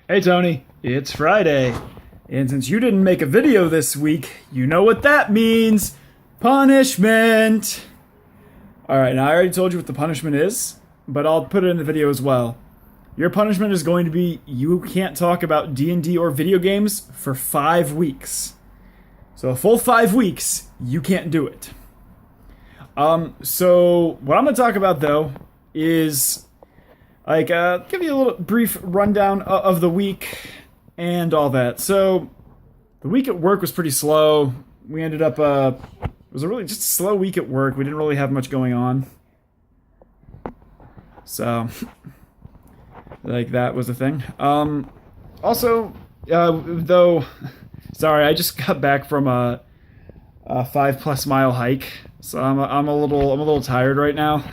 Hey Tony, it's Friday. And since you didn't make a video this week, you know what that means. Punishment! Alright, now I already told you what the punishment is, but I'll put it in the video as well. Your punishment is going to be you can't talk about D&D or video games for 5 weeks. So a full 5 weeks, you can't do it. So what I'm going to talk about though is give you a little brief rundown of the week and all that. So the week at work was pretty slow. We ended up it was a really just a slow week at work. We didn't really have much going on. So that was the thing. Though sorry, I just got back from a 5+ mile hike. So I'm a little tired right now.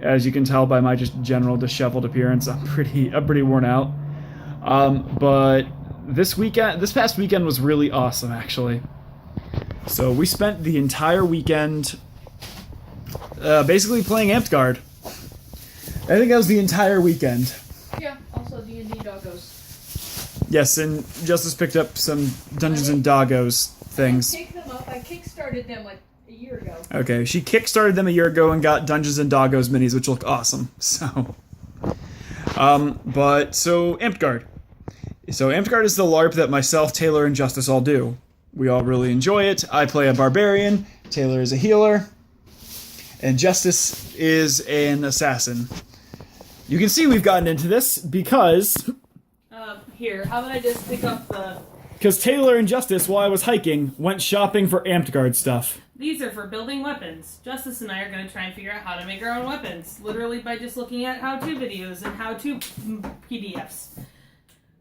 As you can tell by my just general disheveled appearance, I'm pretty worn out. But this past weekend was really awesome, actually. So we spent the entire weekend basically playing Amtgard. I think that was the entire weekend. Yeah, also D&D doggos. Yes, and Justice picked up some Dungeons and Doggos things. I picked them up. I kickstarted them like a year ago. Okay, she kickstarted them a year ago and got Dungeons and Doggos minis, which look awesome. So, Amtgard. So Amtgard is the LARP that myself, Taylor, and Justice all do. We all really enjoy it. I play a barbarian, Taylor is a healer, and Justice is an assassin. You can see we've gotten into this because... Here, how about I just pick up the... Because Taylor and Justice, while I was hiking, went shopping for Amtgard stuff. These are for building weapons. Justice and I are going to try and figure out how to make our own weapons. Literally by just looking at how-to videos and how-to PDFs.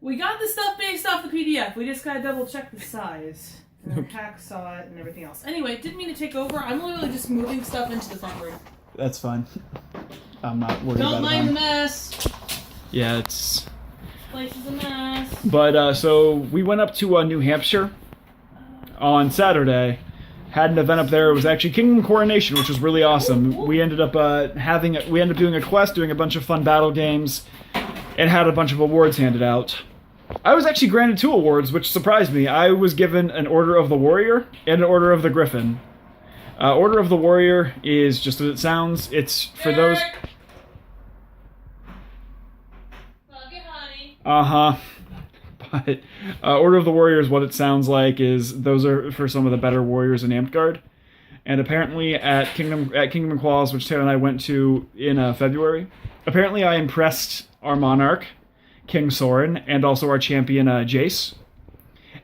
We got the stuff based off the PDF. We just got to double check the size. And hacksaw it and everything else. Anyway, didn't mean to take over. I'm literally just moving stuff into the front room. That's fine. I'm not worried about it. Don't mind the mess. Yeah, it's... Place is a mess. But, so, we went up to New Hampshire on Saturday. Had an event up there. It was actually Kingdom Coronation, which was really awesome. We ended up doing a quest, doing a bunch of fun battle games, and had a bunch of awards handed out. I was actually granted 2 awards, which surprised me. I was given an Order of the Warrior and an Order of the Gryphon. Order of the Warrior is just as it sounds. It's for those... Uh-huh. But Order of the Warrior is what it sounds like. Those are for some of the better warriors in Amtgard. And apparently at Kingdom Claws, which Taylor and I went to in February, apparently I impressed our monarch, King Soren, and also our champion, Jace.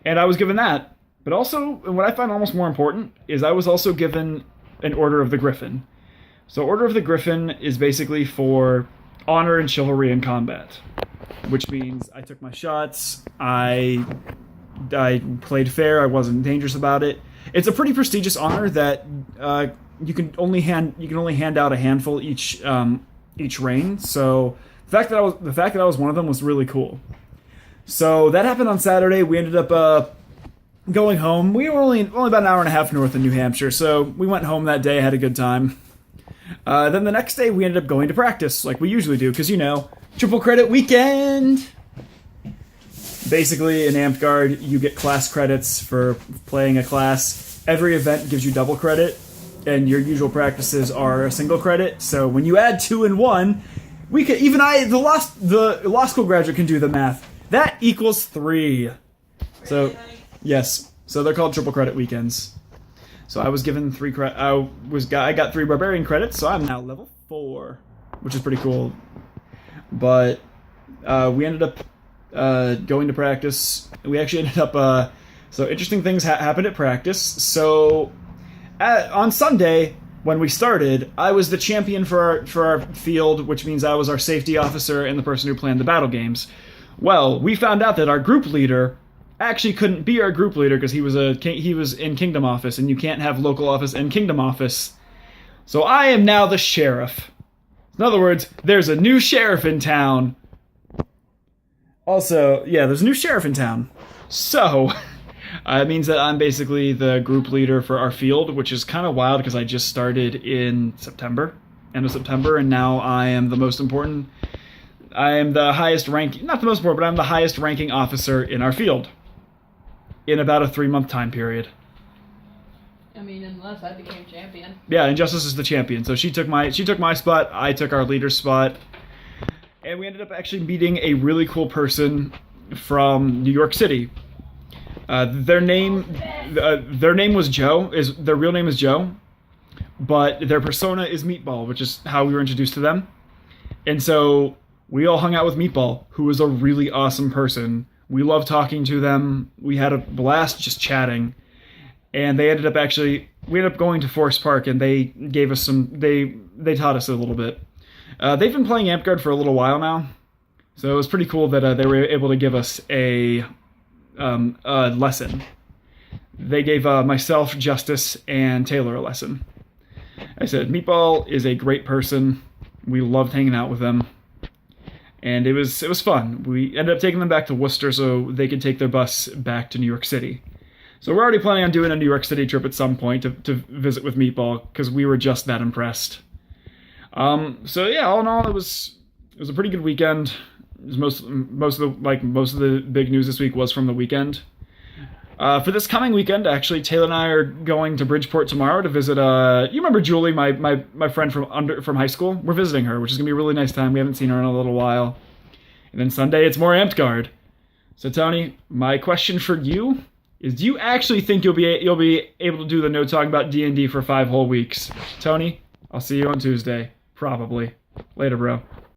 And I was given that. But also, and what I find almost more important, is I was also given an Order of the Gryphon. So Order of the Gryphon is basically for honor and chivalry in combat. Which means I took my shots, I played fair, I wasn't dangerous about it. It's a pretty prestigious honor that you can only hand out a handful each reign. So the fact that I was one of them was really cool. So that happened on Saturday. We ended up going home. We were only about an hour and a half north of New Hampshire, so we went home that day, had a good time. Then the next day we ended up going to practice, like we usually do, because triple credit weekend! Basically, in Amtgard, you get class credits for playing a class. Every event gives you double credit, and your usual practices are a single credit. So when you add 2 and 1, the law school graduate can do the math. That equals 3. So, yes. So they're called triple credit weekends. So I was given 3 I got 3 barbarian credits, so I'm now level 4, which is pretty cool. But we ended up going to practice. We actually ended up... so interesting things happened at practice. So on Sunday, when we started, I was the champion for our field, which means I was our safety officer and the person who planned the battle games. Well, we found out that our group leader actually couldn't be our group leader because he was in Kingdom Office, and you can't have local office and Kingdom Office. So I am now the sheriff. In other words, there's a new sheriff in town. Also, yeah, there's a new sheriff in town. So, it means that I'm basically the group leader for our field, which is kind of wild because I just started in September, end of September, and now I am the most important I am the highest ranking, not the most important, but I'm the highest ranking officer in our field in about a 3-month time period. I mean, unless I became champion. Yeah, and Justice is the champion. So she took my spot, I took our leader's spot. And we ended up actually meeting a really cool person from New York City. Their name was Joe. Their real name is Joe, but their persona is Meatball, which is how we were introduced to them. And so we all hung out with Meatball, who was a really awesome person. We loved talking to them. We had a blast just chatting. And we ended up going to Forest Park, and they gave us they taught us a little bit. They've been playing Amtgard for a little while now, so it was pretty cool that they were able to give us a lesson. They gave myself, Justice, and Taylor a lesson. I said, Meatball is a great person. We loved hanging out with them, and it was fun. We ended up taking them back to Worcester so they could take their bus back to New York City. So we're already planning on doing a New York City trip at some point to visit with Meatball, because we were just that impressed. So yeah, all in all, it was a pretty good weekend. Most of the big news this week was from the weekend. For this coming weekend, actually, Taylor and I are going to Bridgeport tomorrow to visit. You remember Julie, my friend from high school? We're visiting her, which is gonna be a really nice time. We haven't seen her in a little while. And then Sunday, it's more Amtgard. So Tony, my question for you is: do you actually think you'll be able to do the no talking about D&D for 5 whole weeks? Tony, I'll see you on Tuesday. Probably. Later, bro.